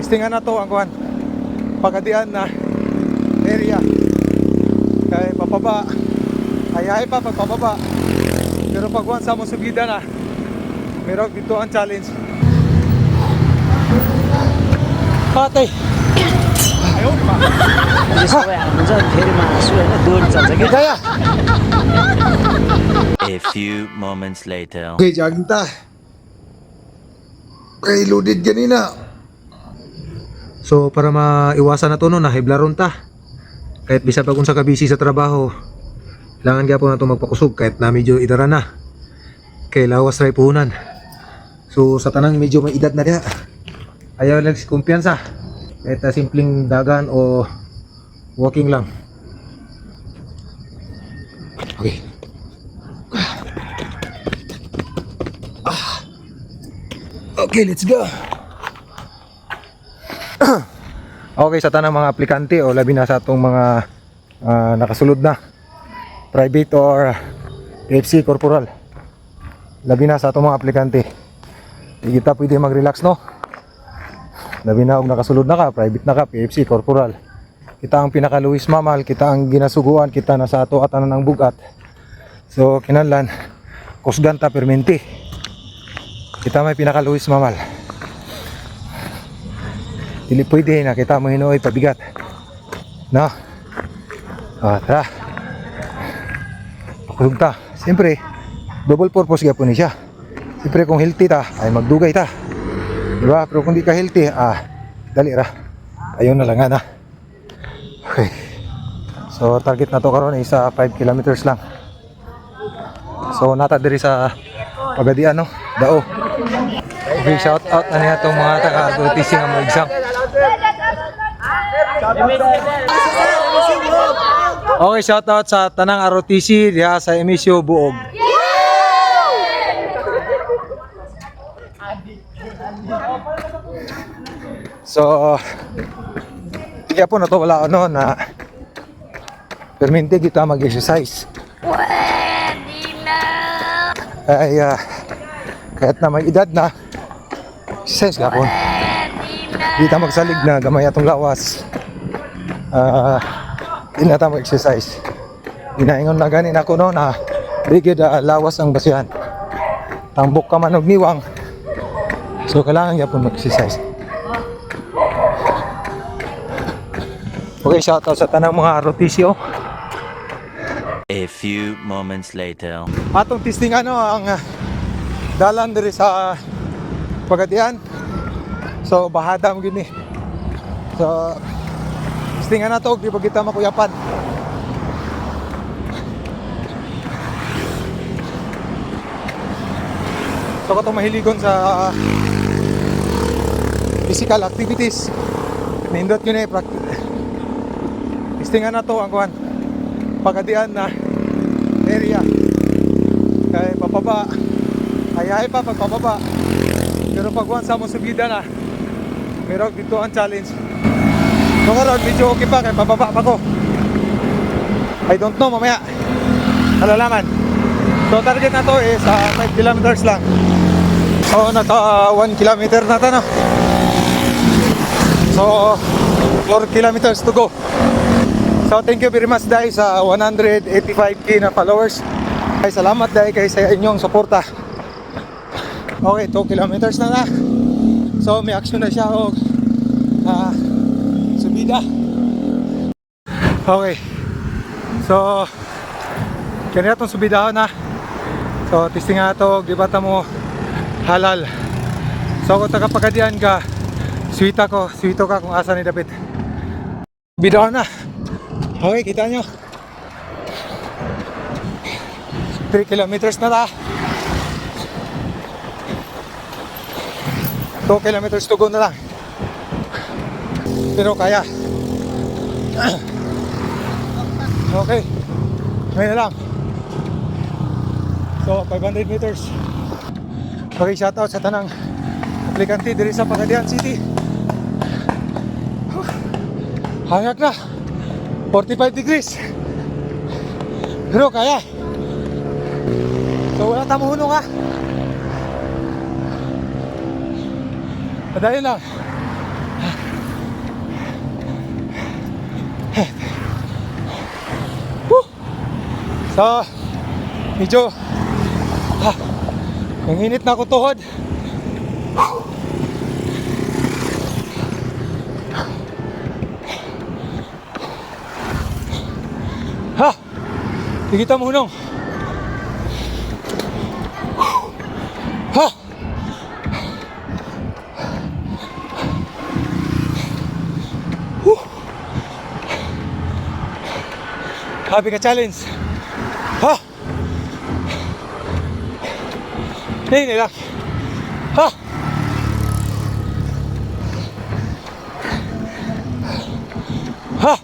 testingan na to ang kuhan Pagadian na area kay papaba ay pa pagpababa, pero pagkuhan sa mong subida na meron dito ang challenge. Patay ayaw di ba? Kaya A few moments later. Okay, jogging ta. Okay, loaded ganina. so para maiwasan na to no, nahiblaron ta kahit bisa pa kung sa kabisi sa trabaho, kailangan gyapon na to magpakusog kahit na medyo idara na kay lawas ray puhunan. So sa tanang medyo may edad na diha, ayaw lang si kumpiyansa kahit na simpleng dagan o walking lang. Okay. Okay, let's go. Okay, sa tanang mga aplikante o labi na sa atong mga nakasulod na private or PFC corporal, labi na sa atong mga aplikante, di kita pwede mag-relax no. Labi na og nakasulod na ka, private na ka, PFC corporal, kita ang pinakaluwis mamal, kita ang ginasuguan, kita na sa ato atanan ng bugat. So kinahanglan kusgan ta permente, kita may pinakaluwis mamal. Dili pwede na kita mo hinuoy pabigat no. Tara pakusog ta. Siyempre double purpose gapon ni siya. Siyempre kung healthy ta ay magdugay ta, diba? Pero kung di ka healthy, dali ra, ayaw na lang na. Okay, so target na to karon is 5 kilometers lang. So nata diri sa Pagadian no, Dao. Okay, shout out na niya itong mga taga-ROTC nga mga exam. Okay, shout out sa tanang ROTC diha sa MSU Buog. So kaya po na to wala ano na permente kita mag-exercise. Ay kahit na may edad na, exercise gapon. Di ta magsalig na gamay atong lawas. Di na ta mag-exercise. Ginaingon na ganin ako no na di gid lawas ang basihan. Tambok ka man og niwang. So kailangan gyapon mag-exercise. Okay, shout out sa tanang mga rotisyo. A few moments later. Atong testing ano ang dalan diri sa Pagadian. So bahada mo gini. So testingan na to, di ba kita makuyapan. So katong mahiligon sa physical activities, nindot yun practice. Testingan na to ang kuhan Pagadian na area kay papaba ay pa pagpababa, pero pagkuhan sa mong subida na meron dito ang challenge. So karon medyo okay pa kay pababa pa ko. I don't know, mamaya malalaman. So target na to is 5 kilometers lang. So naka 1 kilometer na to no. So 4 kilometers to go. So thank you very much guys sa 185k na followers. Ay salamat dahil kay sa inyong suporta. Okay, 2 kilometers na. So may action na siya og subida. Okay. So kanya itong subida na. So testing nga ito, di ba mo halal. So kung taga Pagadian ka, sweet ka kung asa ni David. Subida na. Okay, kita nyo 3 kilometers na 2 kilometers to go na lang. Pero kaya. Okay, ngayon na lang. So 500 meters. Okay, shout out sa tanang aplikante diri sa Pagadian City. Hangak na 45 degrees. Pero kaya. So wala tamo hunong ha. Madali lang. So, medyo nanginit na ako tuhod. Ha! Tigita mo hunong. Ha! Happy ka challenge. Ha! Hindi lang. Ha! Ha!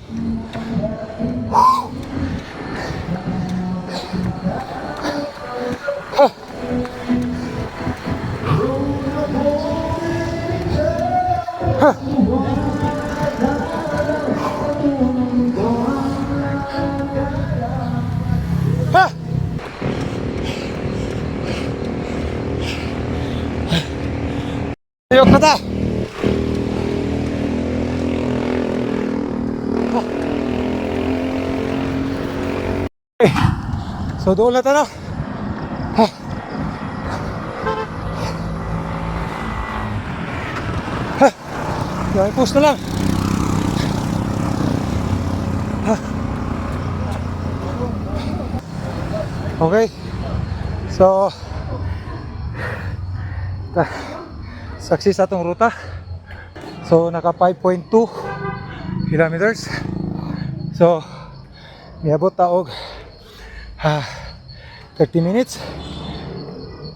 Ha! Ha! Ha! Ayok na ta! Okay. So doon na ta na. Ha! Ha! Yan, post na lang. Ha! Okay. So success atong ruta. So naka 5.2 kilometers. So miabot ta og 30 minutes.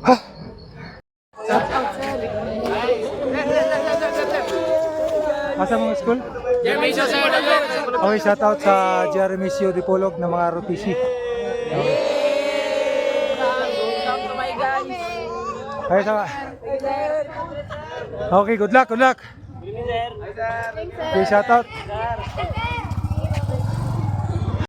Ha. Asa mo school? Jeremy Sio, sir. Okay, shout out sa Jeremy Sio Dipolog ng mga ROTC. Okay, sama. Okay, good luck, good luck. Okay, shout out.